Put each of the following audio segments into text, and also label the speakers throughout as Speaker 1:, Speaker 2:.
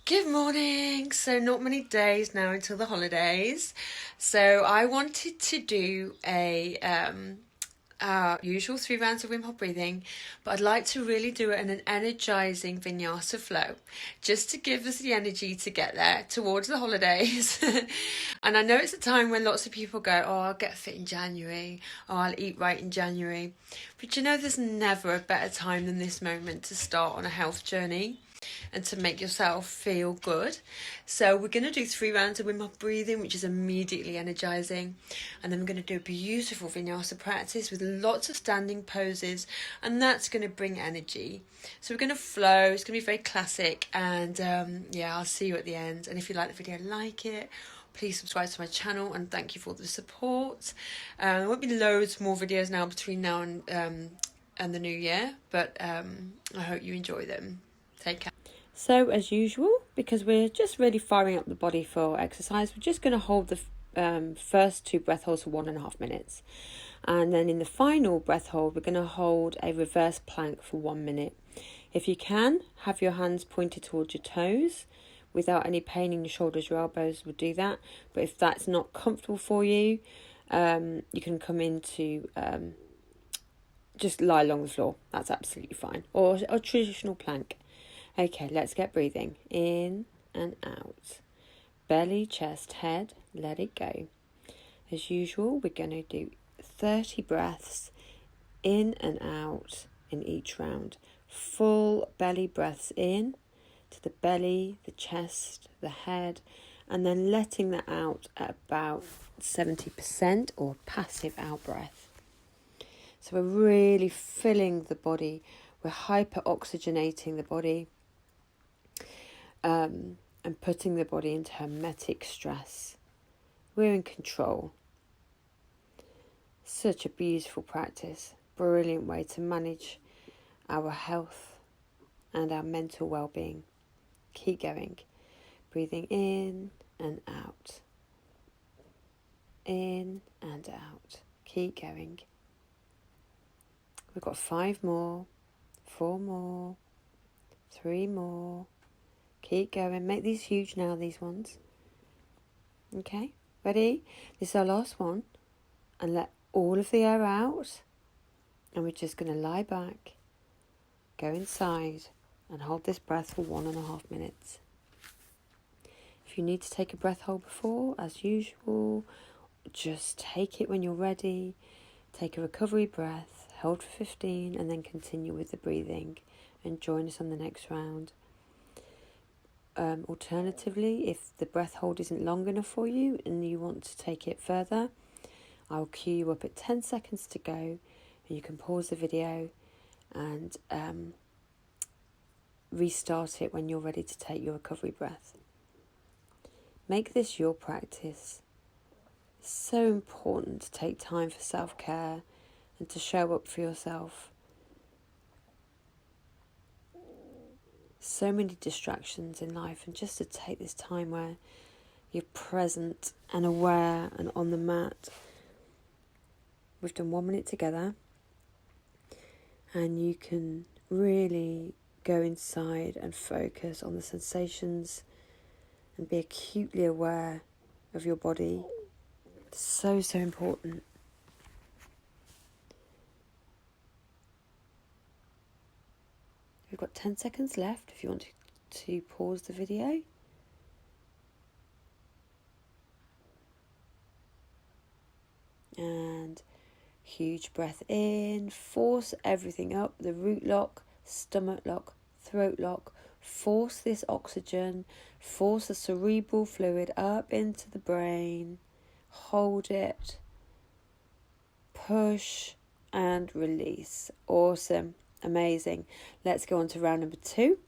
Speaker 1: Good morning. So not many days now until the holidays. So I wanted to do a usual 3 rounds of Wim Hof breathing, but I'd like to really do it in an energising vinyasa flow, just to give us the energy to get there towards the holidays. And I know it's a time when lots of people go, oh, I'll get fit in January, oh, I'll eat right in January. But you know, there's never a better time than this moment to start on a health journey and to make yourself feel good. So we're going to do 3 rounds of Wim Hof breathing, which is immediately energising. And then we're going to do a beautiful vinyasa practice with lots of standing poses, and that's going to bring energy. So we're going to flow. It's going to be very classic, and I'll see you at the end. And if you like the video, like it. Please subscribe to my channel, and thank you for the support. There won't be loads more videos now between now and the new year, but I hope you enjoy them. Take care. So as usual, because we're just really firing up the body for exercise, we're just going to hold the first 2 breath holds for 1.5 minutes. And then in the final breath hold, we're going to hold a reverse plank for 1 minute. If you can, have your hands pointed towards your toes without any pain in your shoulders. Your elbows will do that. But if that's not comfortable for you, you can come into just lie along the floor. That's absolutely fine. Or a traditional plank. Okay, let's get breathing. In and out. Belly, chest, head, let it go. As usual, we're going to do 30 breaths in and out in each round. Full belly breaths in to the belly, the chest, the head, and then letting that out at about 70% or passive out breath. So we're really filling the body. We're hyper-oxygenating the body. And putting the body into hermetic stress. We're in control. Such a beautiful practice. Brilliant way to manage our health and our mental well-being. Keep going. Breathing in and out. In and out. Keep going. We've got 5 more. 4 more. 3 more. Keep going. Make these huge now, these ones. Okay, ready? This is our last one. And let all of the air out. And we're just going to lie back, go inside, and hold this breath for 1.5 minutes. If you need to take a breath hold before, as usual, just take it when you're ready. Take a recovery breath, hold for 15, and then continue with the breathing. And join us on the next round. Alternatively, if the breath hold isn't long enough for you and you want to take it further, I'll cue you up at 10 seconds to go, and you can pause the video and restart it when you're ready to take your recovery breath. Make this your practice. It's so important to take time for self-care and to show up for yourself. So many distractions in life, and just to take this time where you're present and aware and on the mat. We've done 1 minute together, and you can really go inside and focus on the sensations and be acutely aware of your body. It's so important. We've got 10 seconds left if you want to pause the video. And huge breath in, force everything up, the root lock, stomach lock, throat lock. Force this oxygen, force the cerebral fluid up into the brain. Hold it, push and release. Awesome. Amazing. Let's go on to round number 2.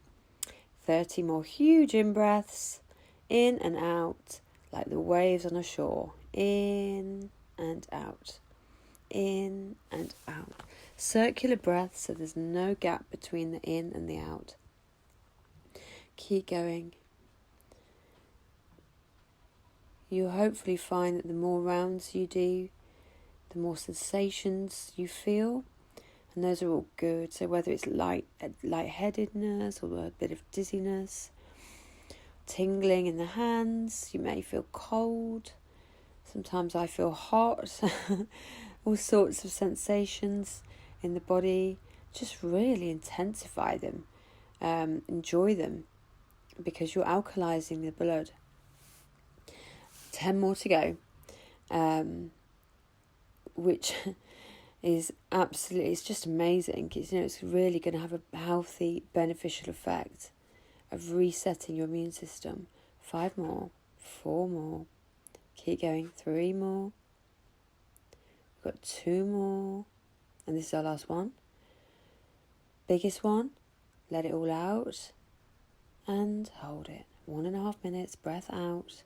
Speaker 1: 30 more huge in-breaths. In and out, like the waves on a shore. In and out. In and out. Circular breath, so there's no gap between the in and the out. Keep going. You'll hopefully find that the more rounds you do, the more sensations you feel. And those are all good. So whether it's lightheadedness or a bit of dizziness, tingling in the hands. You may feel cold. Sometimes I feel hot. All sorts of sensations in the body. Just really intensify them. Enjoy them, because you're alkalizing the blood. 10 more to go, which is absolutely, it's just amazing. It's really going to have a healthy, beneficial effect of resetting your immune system. 5 more, 4 more, keep going, 3 more, we've got 2 more, and this is our last one. Biggest one, let it all out, and hold it. 1.5 minutes, breath out.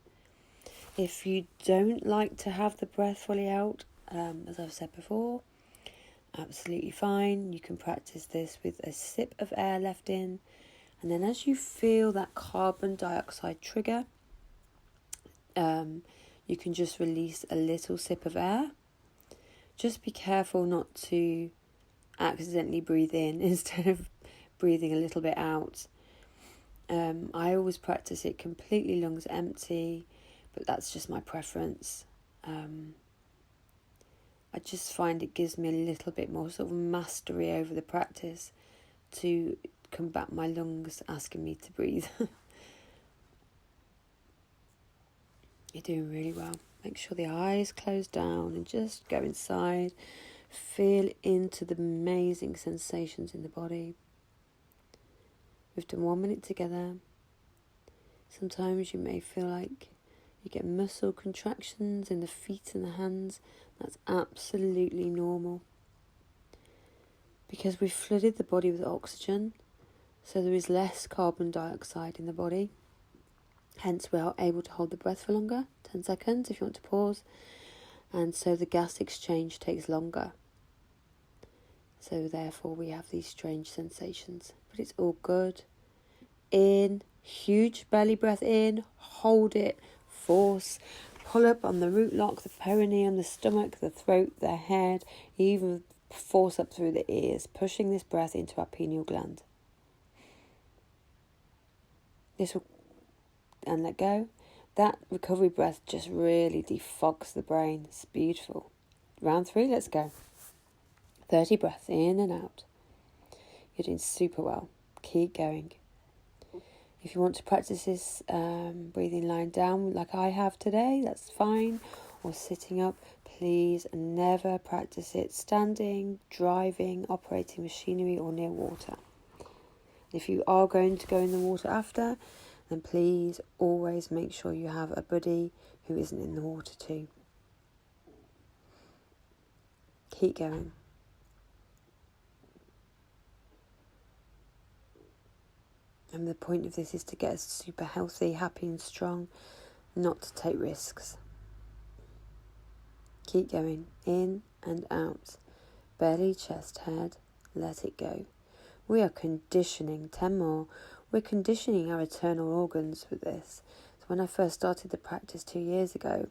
Speaker 1: If you don't like to have the breath fully out, as I've said before, absolutely fine. You can practice this with a sip of air left in, and then as you feel that carbon dioxide trigger, you can just release a little sip of air. Just be careful not to accidentally breathe in instead of breathing a little bit out. I always practice it completely lungs empty, but that's just my preference. I just find it gives me a little bit more sort of mastery over the practice to combat my lungs asking me to breathe. You're doing really well. Make sure the eyes close down and just go inside. Feel into the amazing sensations in the body. We've done 1 minute together. Sometimes you may feel like you get muscle contractions in the feet and the hands. That's absolutely normal, because we've flooded the body with oxygen, so there is less carbon dioxide in the body. Hence, we are able to hold the breath for longer, 10 seconds if you want to pause, and so the gas exchange takes longer. So therefore we have these strange sensations, but it's all good. In, huge belly breath in, hold it, force, pull up on the root lock, the perineum, the stomach, the throat, the head, even force up through the ears, pushing this breath into our pineal gland. And let go. That recovery breath just really defogs the brain. It's beautiful. Round 3, let's go. 30 breaths in and out. You're doing super well. Keep going. If you want to practice this breathing lying down like I have today, that's fine. Or sitting up, please never practice it standing, driving, operating machinery or near water. If you are going to go in the water after, then please always make sure you have a buddy who isn't in the water too. Keep going. And the point of this is to get us super healthy, happy and strong, not to take risks. Keep going, in and out. Belly, chest, head, let it go. We are conditioning, 10 more. We're conditioning our internal organs with this. So when I first started the practice 2 years ago,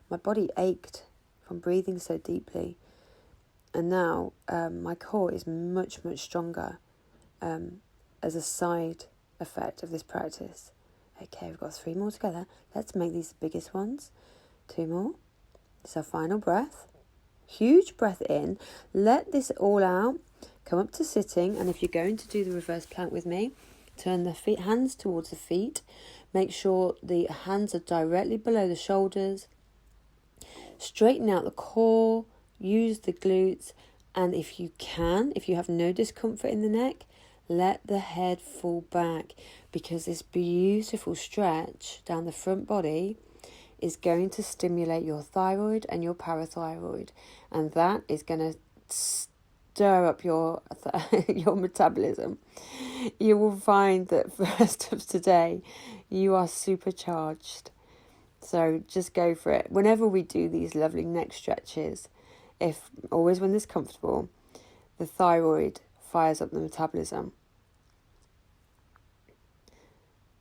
Speaker 1: my body ached from breathing so deeply. And now my core is much, much stronger as a side effect of this practice. Okay, we've got 3 more together. Let's make these the biggest ones. 2 more. It's our final breath. Huge breath in. Let this all out. Come up to sitting, and if you're going to do the reverse plank with me, turn the hands towards the feet. Make sure the hands are directly below the shoulders. Straighten out the core. Use the glutes, and if you have no discomfort in the neck, let the head fall back, because this beautiful stretch down the front body is going to stimulate your thyroid and your parathyroid, and that is going to stir up your metabolism. You will find that for the rest of today you are supercharged. So just go for it. Whenever we do these lovely neck stretches, always when it's comfortable, the thyroid fires up the metabolism.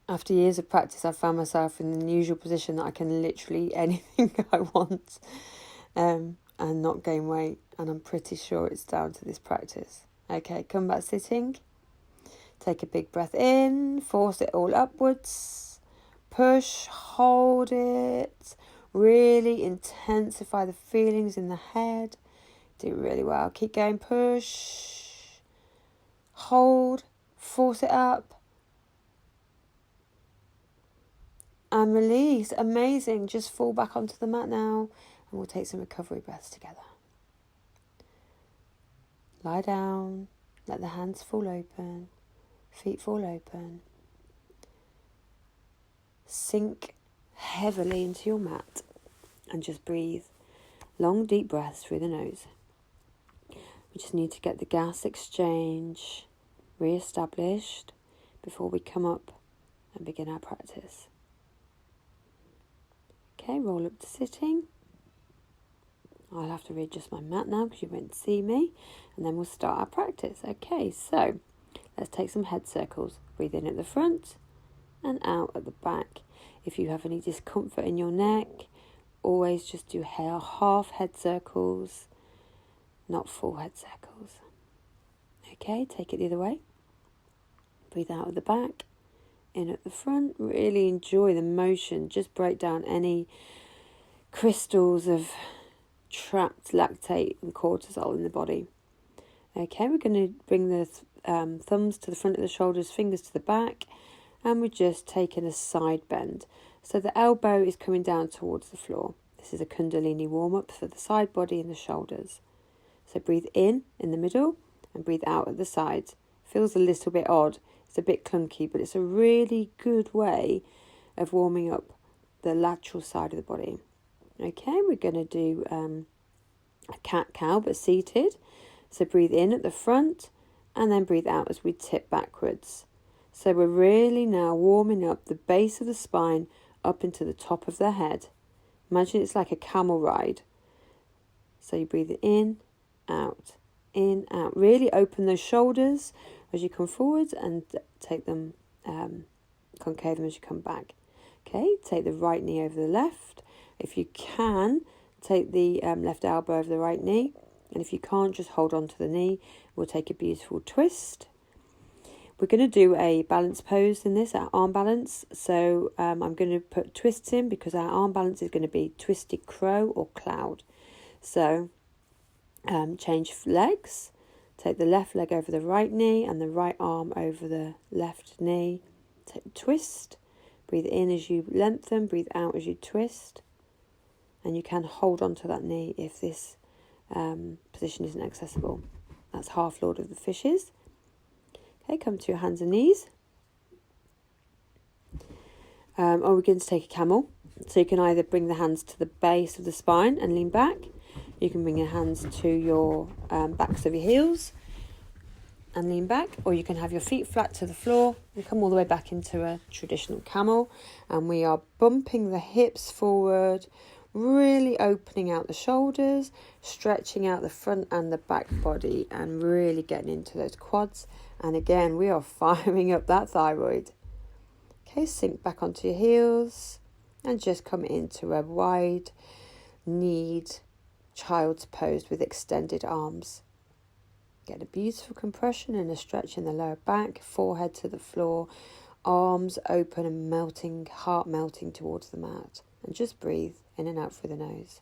Speaker 1: After years of practice, I found myself in the unusual position that I can literally eat anything I want and not gain weight. And I'm pretty sure it's down to this practice. Okay, come back sitting. Take a big breath in, force it all upwards. push, hold it. Really intensify the feelings in the head. Do really well. Keep going, push, hold, force it up. And release. Amazing. Just fall back onto the mat now. And we'll take some recovery breaths together. Lie down. Let the hands fall open. Feet fall open. Sink heavily into your mat. And just breathe. Long, deep breaths through the nose. We just need to get the gas exchange re-established before we come up and begin our practice. Okay, roll up to sitting. I'll have to readjust my mat now because you won't see me. And then we'll start our practice. Okay, so let's take some head circles. Breathe in at the front and out at the back. If you have any discomfort in your neck, always just do half head circles, not full head circles. Okay, take it the other way. Breathe out at the back. In at the front. Really enjoy the motion. Just break down any crystals of trapped lactate and cortisol in the body. Okay, we're going to bring the thumbs to the front of the shoulders, fingers to the back, and we're just taking a side bend. So the elbow is coming down towards the floor. This is a Kundalini warm-up for the side body and the shoulders. So breathe in the middle and breathe out at the sides. Feels a little bit odd. It's a bit clunky, but it's a really good way of warming up the lateral side of the body. Okay, we're going to do a cat-cow, but seated. So breathe in at the front and then breathe out as we tip backwards. So we're really now warming up the base of the spine up into the top of the head. Imagine it's like a camel ride. So you breathe in, out. Really open those shoulders as you come forwards and take them, concave them as you come back. Okay, take the right knee over the left. If you can, take the left elbow over the right knee. And if you can't, just hold on to the knee. We'll take a beautiful twist. We're going to do a balance pose in this, our arm balance. So I'm going to put twists in because our arm balance is going to be twisted crow or cloud. So change legs. Take the left leg over the right knee and the right arm over the left knee. Take a twist. Breathe in as you lengthen. Breathe out as you twist. And you can hold on to that knee if this position isn't accessible. That's half Lord of the Fishes. Okay, come to your hands and knees. Or we're going to take a camel. So you can either bring the hands to the base of the spine and lean back. You can bring your hands to your backs of your heels and lean back, or you can have your feet flat to the floor and come all the way back into a traditional camel. And we are bumping the hips forward, really opening out the shoulders, stretching out the front and the back body, and really getting into those quads. And again, we are firing up that thyroid. Okay, sink back onto your heels and just come into a wide kneed child's pose with extended arms. Get a beautiful compression and a stretch in the lower back, forehead to the floor, arms open and melting, heart melting towards the mat. And just breathe in and out through the nose.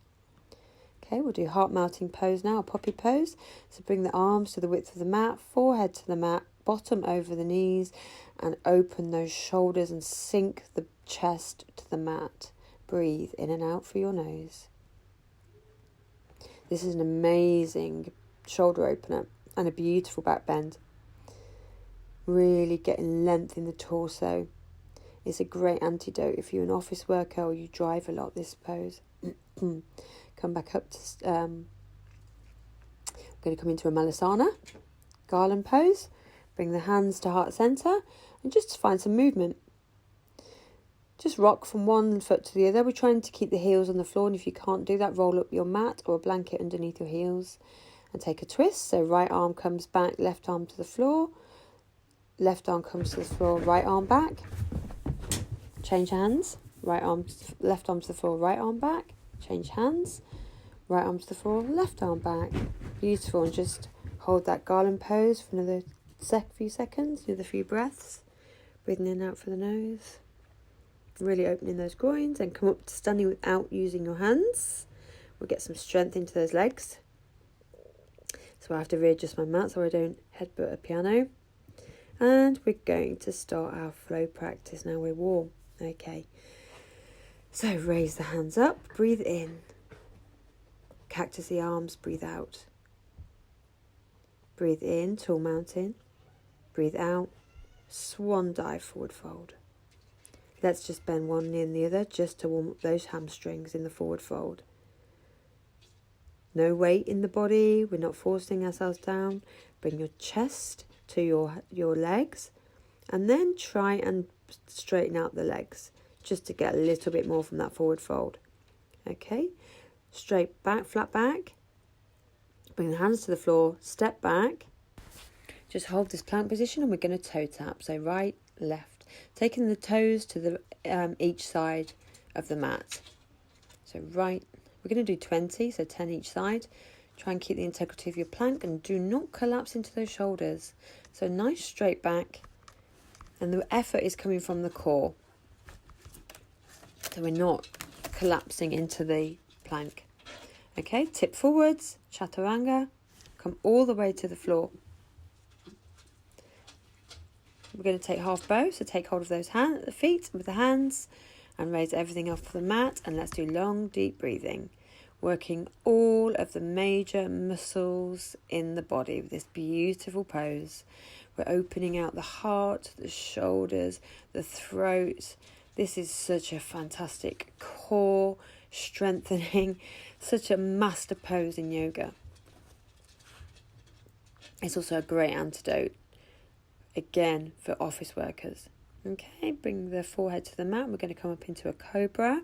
Speaker 1: Okay, we'll do heart melting pose now, a poppy pose. So bring the arms to the width of the mat, forehead to the mat, bottom over the knees, and open those shoulders and sink the chest to the mat. Breathe in and out through your nose. This is an amazing shoulder opener and a beautiful back bend. Really getting length in the torso. It's a great antidote if you're an office worker or you drive a lot, this pose. Come back up to... I'm going to come into a Malasana, garland pose. Bring the hands to heart center and just find some movement. Just rock from one foot to the other. We're trying to keep the heels on the floor, and if you can't do that, roll up your mat or a blanket underneath your heels and take a twist. So right arm comes back, left arm to the floor. Left arm comes to the floor, right arm back. Change hands. Right arm, left arm to the floor, right arm back. Change hands. Right arm to the floor, left arm back. Beautiful. And just hold that garland pose for another few seconds, another few breaths. Breathing in and out for the nose. really opening those groins, and come up to standing without using your hands. We'll get some strength into those legs. So I have to readjust my mat so I don't headbutt a piano. And we're going to start our flow practice now. We're warm. Okay. So raise the hands up, breathe in. Cactus the arms, breathe out. Breathe in, tall mountain. Breathe out, swan dive, forward fold. Let's just bend one knee and the other just to warm up those hamstrings in the forward fold. No weight in the body, we're not forcing ourselves down. Bring your chest to your legs, and then try and straighten out the legs just to get a little bit more from that forward fold. Okay, straight back, flat back. Bring the hands to the floor, step back. Just hold this plank position, and we're going to toe tap. So right, left, taking the toes to the each side of the mat. So right, we're going to do 20, so 10 each side. Try and keep the integrity of your plank, and do not collapse into those shoulders. So nice straight back, and the effort is coming from the core. So we're not collapsing into the plank. Okay, tip forwards, chaturanga, come all the way to the floor. We're going to take half bow, so take hold of those feet with the hands and raise everything off the mat, and let's do long, deep breathing. Working all of the major muscles in the body with this beautiful pose. We're opening out the heart, the shoulders, the throat. This is such a fantastic core strengthening, such a master pose in yoga. It's also a great antidote, again, for office workers. Okay, bring the forehead to the mat. We're going to come up into a cobra.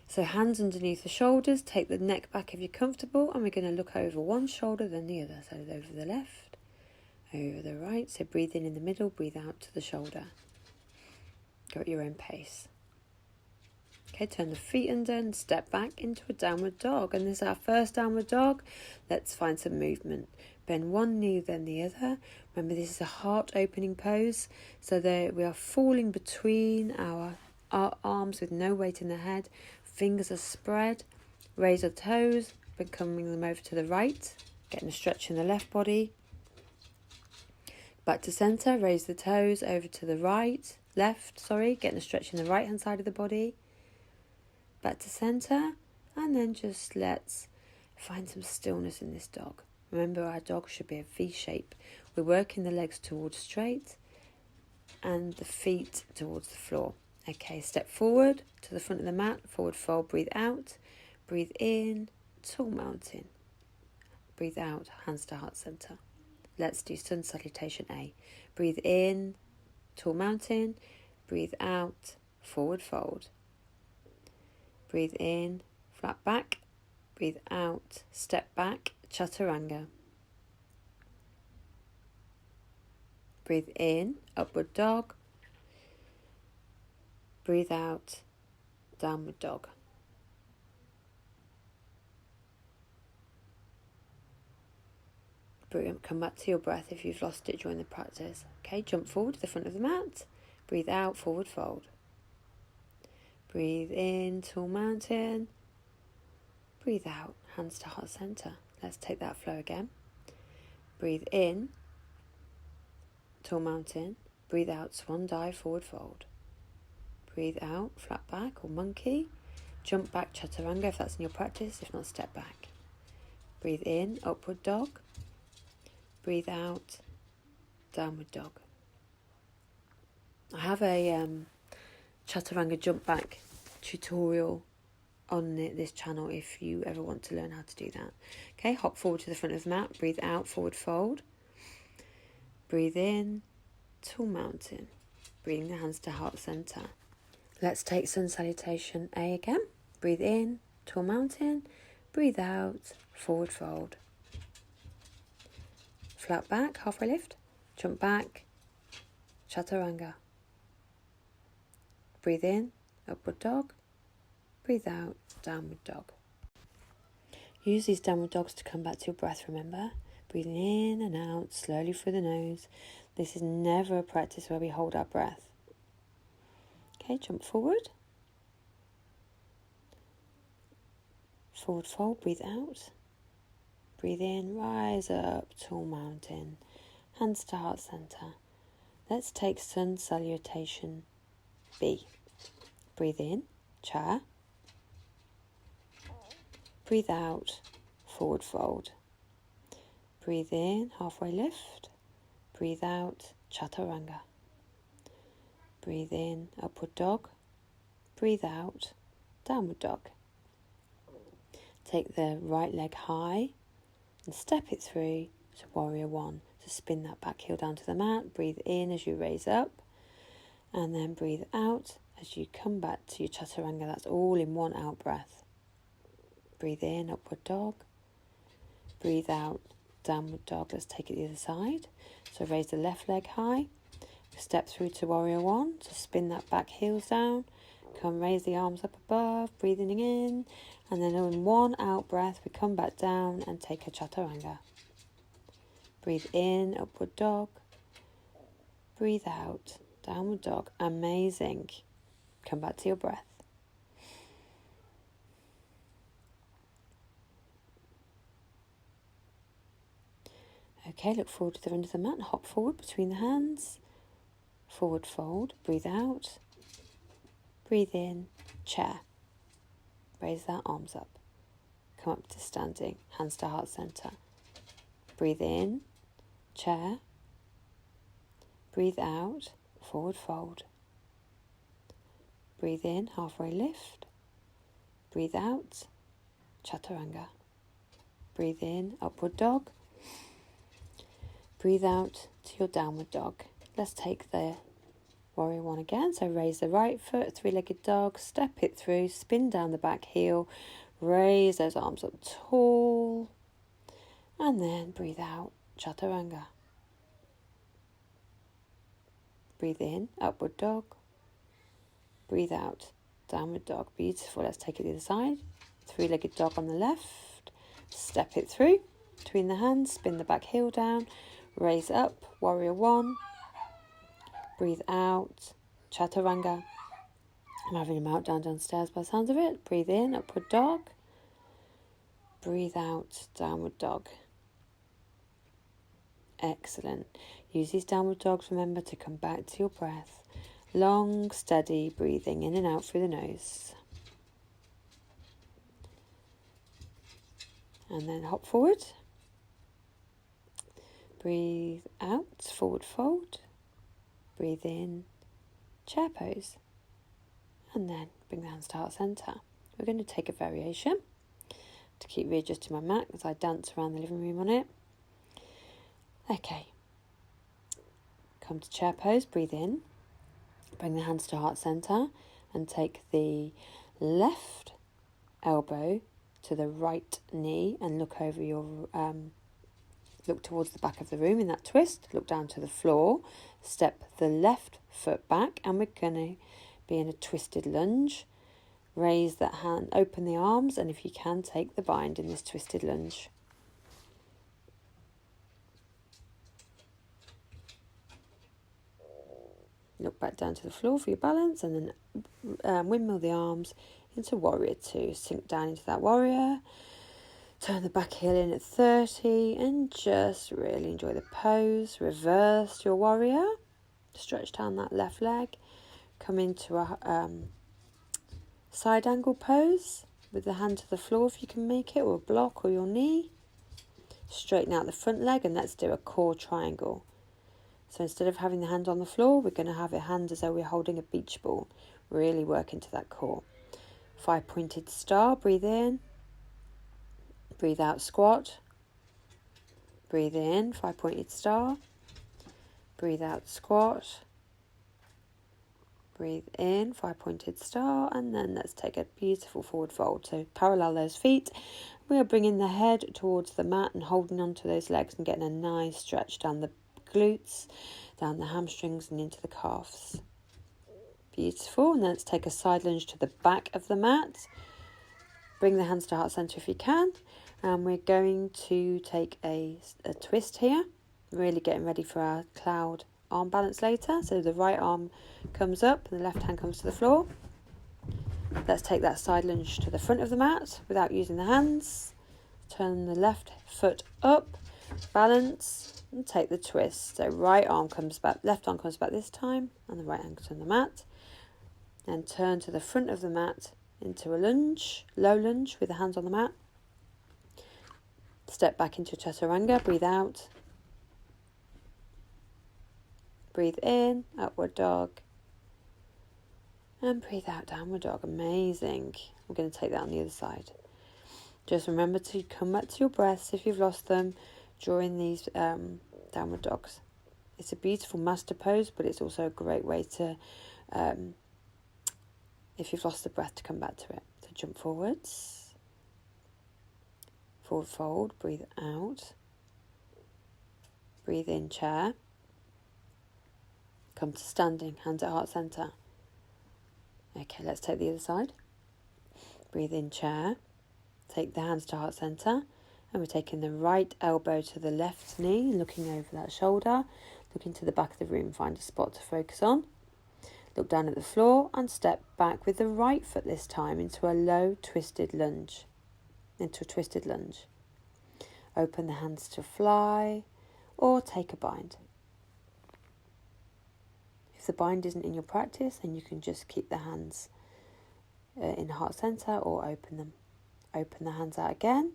Speaker 1: So hands underneath the shoulders, take the neck back if you're comfortable, and we're going to look over one shoulder then the other. So over the left, over the right. So breathe in the middle, breathe out to the shoulder. Go at your own pace. Okay, turn the feet under and step back into a downward dog. And this is our first downward dog. Let's find some movement. Bend one knee then the other. Remember, this is a heart opening pose. So there we are falling between our arms with no weight in the head. Fingers are spread. Raise our toes, but coming them over to the right. Getting a stretch in the left body. Back to centre, raise the toes over to the left, getting a stretch in the right hand side of the body. Back to centre, and then just let's find some stillness in this dog. Remember, our dog should be a V shape. We're working the legs towards straight and the feet towards the floor. Okay, step forward to the front of the mat, forward fold, breathe out, breathe in, tall mountain. Breathe out, hands to heart center. Let's do sun salutation A. Breathe in, tall mountain, breathe out, forward fold. Breathe in, flat back, breathe out, step back, chaturanga. Breathe in, upward dog. Breathe out, downward dog. Brilliant. Come back to your breath if you've lost it during the practice. Okay, jump forward to the front of the mat. Breathe out, forward fold. Breathe in, tall mountain. Breathe out, hands to heart center. Let's take that flow again. Breathe in, tall mountain. Breathe out, swan dive, forward fold. Breathe out, flat back or monkey. Jump back, chaturanga if that's in your practice. If not, step back. Breathe in, upward dog. Breathe out, downward dog. I have a chaturanga jump back tutorial on this channel if you ever want to learn how to do that. Okay, hop forward to the front of the mat. Breathe out, forward fold. Breathe in, tall mountain. Breathing the hands to heart center. Let's take sun salutation A again. Breathe in, tall mountain. Breathe out, forward fold. Flat back, halfway lift. Jump back, chaturanga. Breathe in, upward dog. Breathe out, downward dog. Use these downward dogs to come back to your breath, remember? Breathing in and out slowly through the nose. This is never a practice where we hold our breath. Okay, jump forward. Forward fold, breathe out. Breathe in, rise up, tall mountain. Hands to heart center. Let's take sun salutation B. Breathe in, chair. Breathe out, forward fold. Breathe in, halfway lift. Breathe out, chaturanga. Breathe in, upward dog. Breathe out, downward dog. Take the right leg high and step it through to warrior one. So spin that back heel down to the mat. Breathe in as you raise up. And then breathe out as you come back to your chaturanga. That's all in one out breath. Breathe in, upward dog. Breathe out, downward dog. Let's take it the other side. So raise the left leg high. Step through to warrior one. So spin that back heels down. Come raise the arms up above. Breathing in. And then in one out breath, we come back down and take a chaturanga. Breathe in, upward dog. Breathe out, downward dog. Amazing. Come back to your breath. Okay, look forward to the end of the mat and hop forward between the hands. Forward fold, breathe out. Breathe in, chair. Raise that arms up. Come up to standing, hands to heart center. Breathe in, chair. Breathe out, forward fold. Breathe in, halfway lift. Breathe out, chaturanga. Breathe in, upward dog. Breathe out to your downward dog. Let's take the warrior one again. So raise the right foot, three-legged dog, step it through, spin down the back heel, raise those arms up tall, and then breathe out, chaturanga. Breathe in, upward dog. Breathe out, downward dog. Beautiful. Let's take it to the other side. Three-legged dog on the left. Step it through between the hands. Spin the back heel down. Raise up, warrior one. Breathe out, chaturanga. I'm having a meltdown downstairs by the sounds of it. Breathe in, upward dog. Breathe out, downward dog. Excellent. Use these downward dogs, remember, to come back to your breath. Long, steady breathing in and out through the nose. And then hop forward. Breathe out, forward fold. Breathe in, chair pose. And then bring the hands to heart center. We're going to take a variation to keep readjusting my mat as I dance around the living room on it. Okay. Come to chair pose, breathe in. Bring the hands to heart center and take the left elbow to the right knee and look over your look towards the back of the room in that twist. Look down to the floor. Step the left foot back and we're going to be in a twisted lunge. Raise that hand, open the arms, and if you can, take the bind in this twisted lunge. Look back down to the floor for your balance and then windmill the arms into warrior two. Sink down into that warrior. Turn the back heel in at 30 and just really enjoy the pose. Reverse your warrior. Stretch down that left leg. Come into a side angle pose with the hand to the floor if you can make it, or a block or your knee. Straighten out the front leg and let's do a core triangle. So instead of having the hand on the floor, we're going to have a hand as though we're holding a beach ball. Really work into that core. 5-pointed star, breathe in. Breathe out, squat. Breathe in, 5-pointed star. Breathe out, squat. Breathe in, 5-pointed star. And then let's take a beautiful forward fold. So parallel those feet. We are bringing the head towards the mat and holding onto those legs and getting a nice stretch down the glutes, down the hamstrings and into the calves. Beautiful. And then let's take a side lunge to the back of the mat. Bring the hands to heart center if you can. And we're going to take a twist here. Really getting ready for our cloud arm balance later. So the right arm comes up and the left hand comes to the floor. Let's take that side lunge to the front of the mat without using the hands. Turn the left foot up, balance, and take the twist. So right arm comes back, left arm comes back this time, and the right hand goes on the mat. Then turn to the front of the mat into a lunge, low lunge with the hands on the mat. Step back into chaturanga, breathe out. Breathe in, upward dog. And breathe out, downward dog. Amazing. We're going to take that on the other side. Just remember to come back to your breaths if you've lost them during these downward dogs. It's a beautiful master pose, but it's also a great way to, if you've lost the breath, to come back to it. So jump forwards. Forward fold, breathe out. Breathe in, chair. Come to standing, hands at heart center. Okay, let's take the other side. Breathe in, chair. Take the hands to heart center. And we're taking the right elbow to the left knee, looking over that shoulder. Looking to the back of the room, find a spot to focus on. Look down at the floor and step back with the right foot this time into a low twisted lunge. Into a twisted lunge. Open the hands to fly or take a bind. If the bind isn't in your practice, then you can just keep the hands in heart center or open them. Open the hands out again,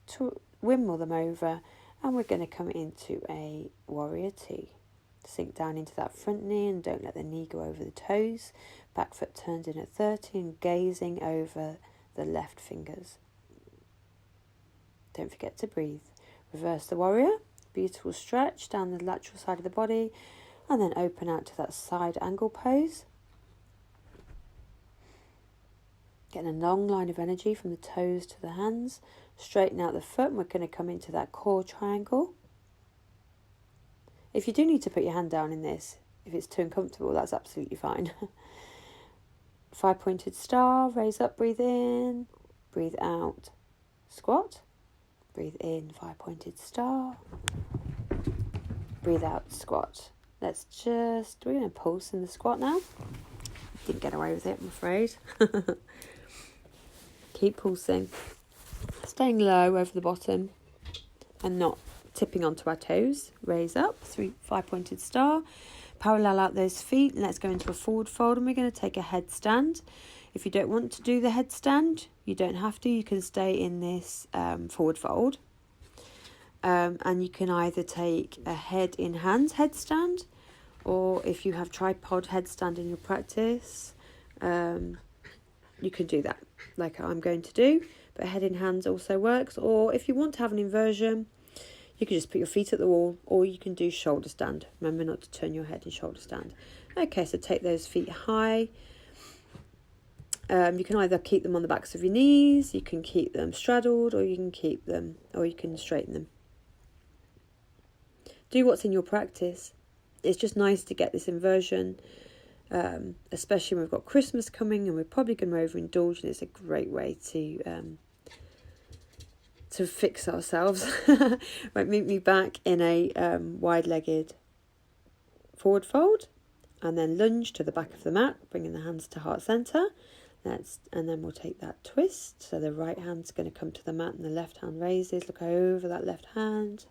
Speaker 1: to wimble them over, and we're going to come into a warrior two. Sink down into that front knee and don't let the knee go over the toes. Back foot turned in at 30 and gazing over the left fingers. Don't forget to breathe. Reverse the warrior, beautiful stretch down the lateral side of the body, and then open out to that side angle pose. Getting a long line of energy from the toes to the hands. Straighten out the foot and we're going to come into that core triangle. If you do need to put your hand down in this, if it's too uncomfortable, that's absolutely fine. 5-pointed star, raise up, breathe in, breathe out, squat. Breathe in, 5-pointed star. Breathe out, squat. We're going to pulse in the squat now. Didn't get away with it, I'm afraid. Keep pulsing. Staying low over the bottom and not tipping onto our toes. Raise up, 5-pointed star. Parallel out those feet and let's go into a forward fold and we're going to take a headstand. If you don't want to do the headstand, you don't have to. You can stay in this forward fold. And you can either take a head in hands headstand, or if you have tripod headstand in your practice, you can do that like I'm going to do, but head in hands also works. Or if you want to have an inversion, you can just put your feet at the wall, or you can do shoulder stand. Remember not to turn your head in shoulder stand. Okay, so take those feet high. You can either keep them on the backs of your knees, you can keep them straddled, or you can straighten them. Do what's in your practice. It's just nice to get this inversion, especially when we've got Christmas coming and we're probably going to overindulge, and it's a great way to fix ourselves. Right, meet me back in a wide-legged forward fold, and then lunge to the back of the mat, bringing the hands to heart center. And then we'll take that twist. So the right hand's going to come to the mat and the left hand raises. Look over that left hand.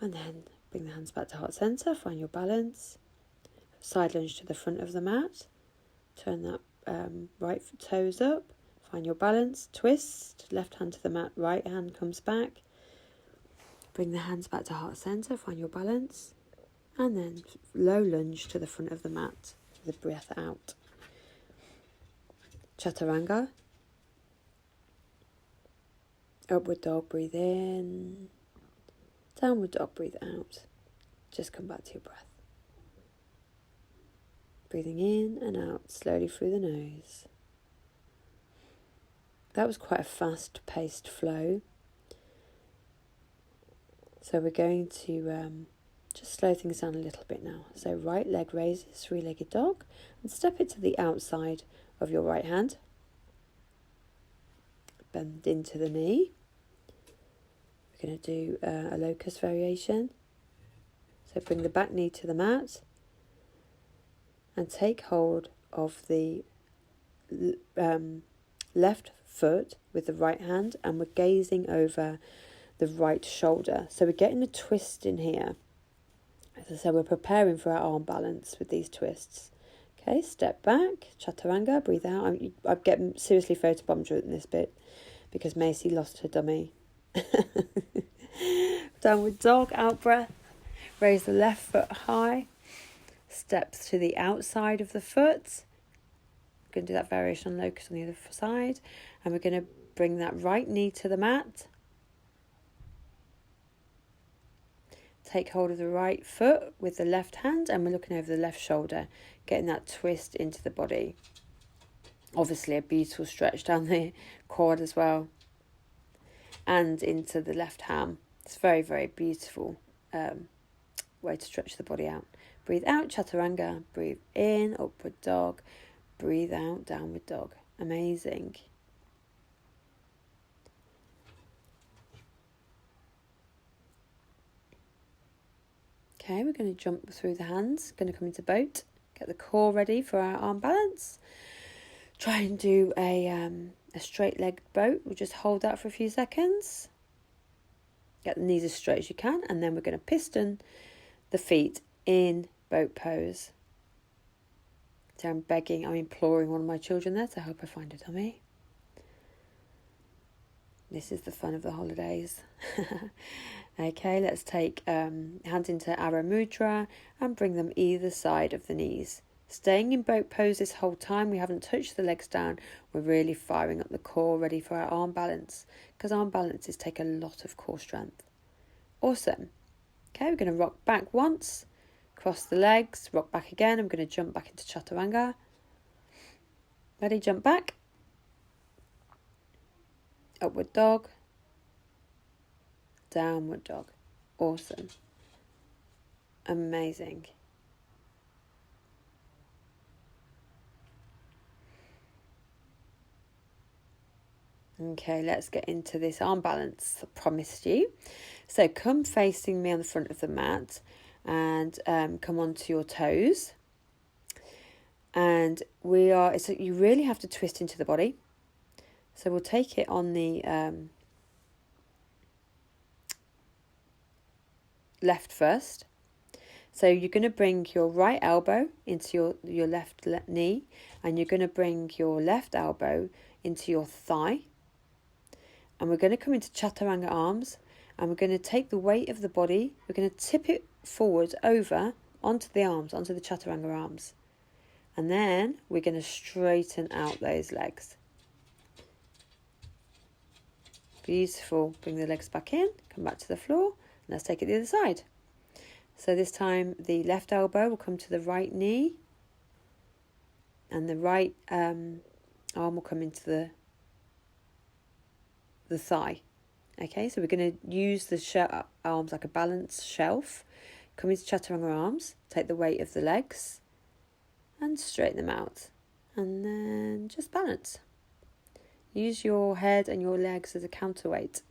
Speaker 1: And then bring the hands back to heart center. Find your balance. Side lunge to the front of the mat. Turn that right foot toes up. Find your balance. Twist. Left hand to the mat. Right hand comes back. Bring the hands back to heart center. Find your balance. And then low lunge to the front of the mat. With the breath out. Chaturanga. Upward dog, breathe in. Downward dog, breathe out. Just come back to your breath. Breathing in and out slowly through the nose. That was quite a fast-paced flow. So we're going to just slow things down a little bit now. So right leg raises, three-legged dog, and step it to the outside of your right hand. Bend into the knee. We're going to do a locust variation. So bring the back knee to the mat and take hold of the left foot with the right hand, and we're gazing over the right shoulder. So we're getting a twist in here. As I said, we're preparing for our arm balance with these twists. Okay, step back, chaturanga, breathe out. I'm getting seriously photobombed in this bit because Macy lost her dummy. Downward dog, out breath. Raise the left foot high. Steps to the outside of the foot. We're going to do that variation on locust on the other side. And we're going to bring that right knee to the mat. Take hold of the right foot with the left hand, and we're looking over the left shoulder, getting that twist into the body. Obviously a beautiful stretch down the quad as well, and into the left ham. It's very, very beautiful way to stretch the body out. Breathe out, chaturanga. Breathe in, upward dog. Breathe out, downward dog. Amazing. Okay, we're going to jump through the hands. Going to come into boat. Get the core ready for our arm balance. Try and do a straight-legged boat. We'll just hold that for a few seconds. Get the knees as straight as you can. And then we're going to piston the feet in boat pose. So I'm imploring one of my children there to help her find a dummy. This is the fun of the holidays. Okay, let's take hands into Arrow Mudra and bring them either side of the knees. Staying in boat pose this whole time. We haven't touched the legs down. We're really firing up the core, ready for our arm balance, because arm balances take a lot of core strength. Awesome. Okay, we're going to rock back once, cross the legs, rock back again. I'm going to jump back into chaturanga. Ready, jump back. Upward dog. Downward dog. Awesome. Amazing. Okay, let's get into this arm balance, I promised you. So come facing me on the front of the mat and come onto your toes. And you really have to twist into the body. So we'll take it on the left first. So you're going to bring your right elbow into your left knee, and you're going to bring your left elbow into your thigh. And we're going to come into chaturanga arms, and we're going to take the weight of the body, we're going to tip it forward over onto the arms, onto the chaturanga arms. And then we're going to straighten out those legs. Beautiful. Bring the legs back in, come back to the floor, and let's take it the other side. So this time the left elbow will come to the right knee, and the right arm will come into the thigh. Okay, so we're going to use the arms like a balance shelf. Come into chaturanga arms, take the weight of the legs and straighten them out, and then just balance. Use your head and your legs as a counterweight.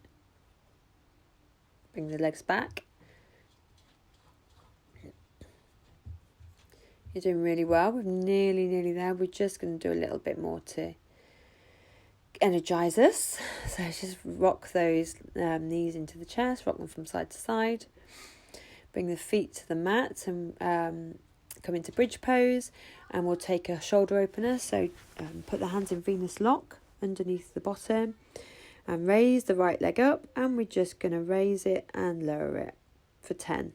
Speaker 1: Bring the legs back. You're doing really well. We're nearly there. We're just going to do a little bit more to energize us. So just rock those knees into the chest, rock them from side to side. Bring the feet to the mat and come into bridge pose, and we'll take a shoulder opener. So put the hands in Venus lock underneath the bottom and raise the right leg up, and we're just going to raise it and lower it for 10.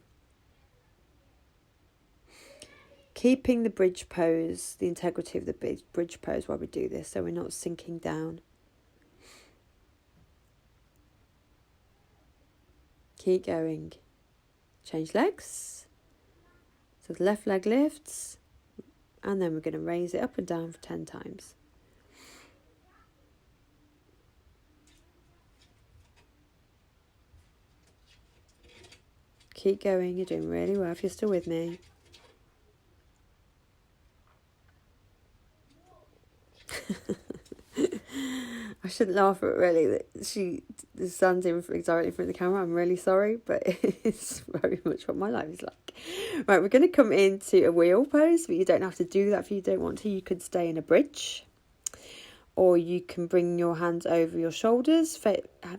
Speaker 1: Keeping the bridge pose, the integrity of the bridge pose while we do this, so we're not sinking down. Keep going. Change legs. So the left leg lifts, and then we're going to raise it up and down for 10 times. Keep going. You're doing really well if you're still with me.
Speaker 2: I shouldn't laugh at it really that the sun's in directly in front of the camera. I'm really sorry, but it's very much what my life is like. Right, we're going to come into a wheel pose, but you don't have to do that if you don't want to. You could stay in a bridge, or you can bring your hands over your shoulders,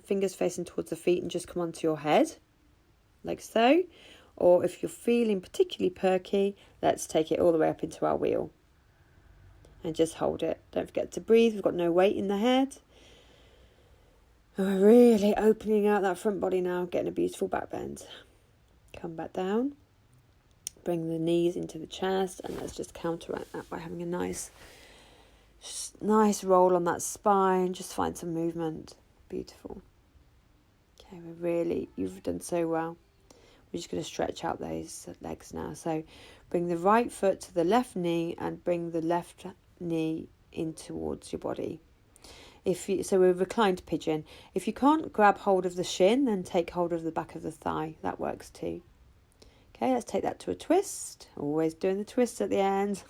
Speaker 2: fingers facing towards the feet, and just come onto your head, like so. Or if you're feeling particularly perky, let's take it all the way up into our wheel. And just hold it. Don't forget to breathe. We've got no weight in the head. And we're really opening out that front body now, getting a beautiful back bend. Come back down. Bring the knees into the chest, and let's just counteract that by having a nice roll on that spine. Just find some movement. Beautiful. Okay, you've done so well. We're just going to stretch out those legs now. So bring the right foot to the left knee and bring the left knee in towards your body. So we're reclined pigeon. If you can't grab hold of the shin, then take hold of the back of the thigh. That works too. Okay, let's take that to a twist. Always doing the twist at the end.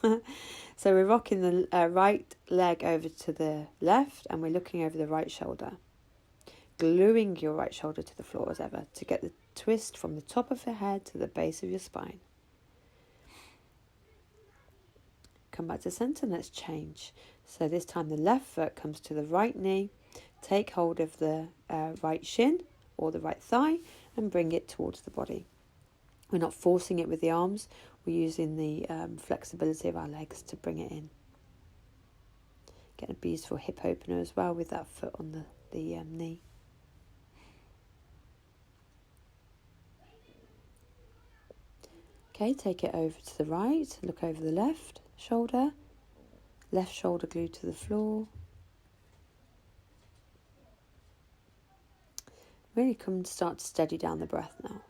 Speaker 2: So we're rocking the right leg over to the left, and we're looking over the right shoulder. Gluing your right shoulder to the floor as ever to get the twist from the top of your head to the base of your spine. Come back to centre and let's change. So this time the left foot comes to the right knee. Take hold of the right shin or the right thigh and bring it towards the body. We're not forcing it with the arms. We're using the flexibility of our legs to bring it in. Get a beautiful hip opener as well with that foot on the knee. Okay, take it over to the right. Look over the left shoulder glued to the floor. Really start to steady down the breath now,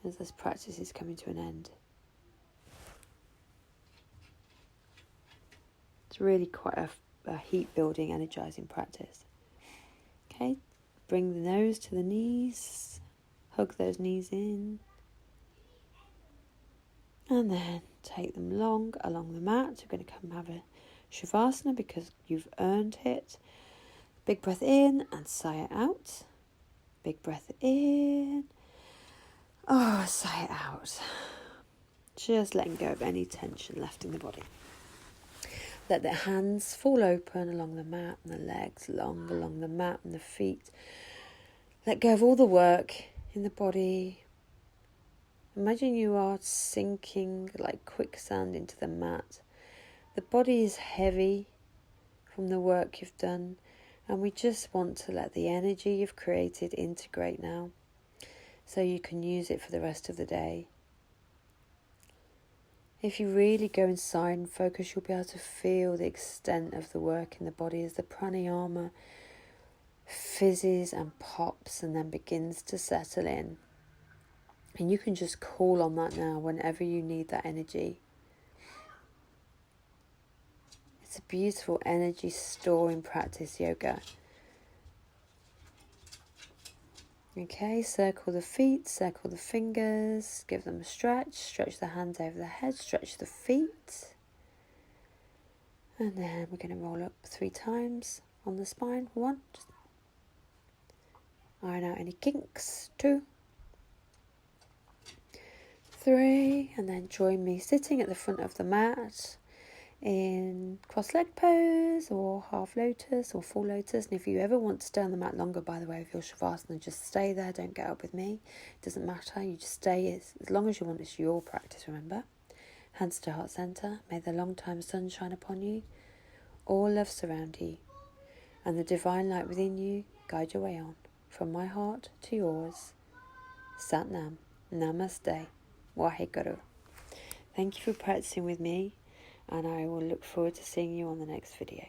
Speaker 2: as this practice is coming to an end. It's really quite a heat building, energizing practice. Okay, bring the nose to the knees, hug those knees in. And then take them along the mat. We're going to come have a Shavasana because you've earned it. Big breath in and sigh it out. Big breath in. Oh, sigh it out. Just letting go of any tension left in the body. Let the hands fall open along the mat and the legs long along the mat and the feet. Let go of all the work in the body. Imagine you are sinking like quicksand into the mat. The body is heavy from the work you've done, and we just want to let the energy you've created integrate now, so you can use it for the rest of the day. If you really go inside and focus, you'll be able to feel the extent of the work in the body as the pranayama fizzes and pops and then begins to settle in. And you can just call on that now whenever you need that energy. It's a beautiful energy storing practice, yoga. Okay, circle the feet, circle the fingers, give them a stretch the hands over the head, stretch the feet. And then we're going to roll up 3 times on the spine. 1, just iron out any kinks. 2, 3, and then join me sitting at the front of the mat in cross-leg pose or half lotus or full lotus. And if you ever want to stay on the mat longer, by the way, with your Shavasana, just stay there, don't get up with me. It doesn't matter, you just stay as long as you want. It's your practice, remember. Hands to heart center. May the long time sun shine upon you. All love surround you, and the divine light within you guide your way on. From my heart to yours. Sat Nam. Namaste. Waheguru. Thank you for practicing with me, and I will look forward to seeing you on the next video.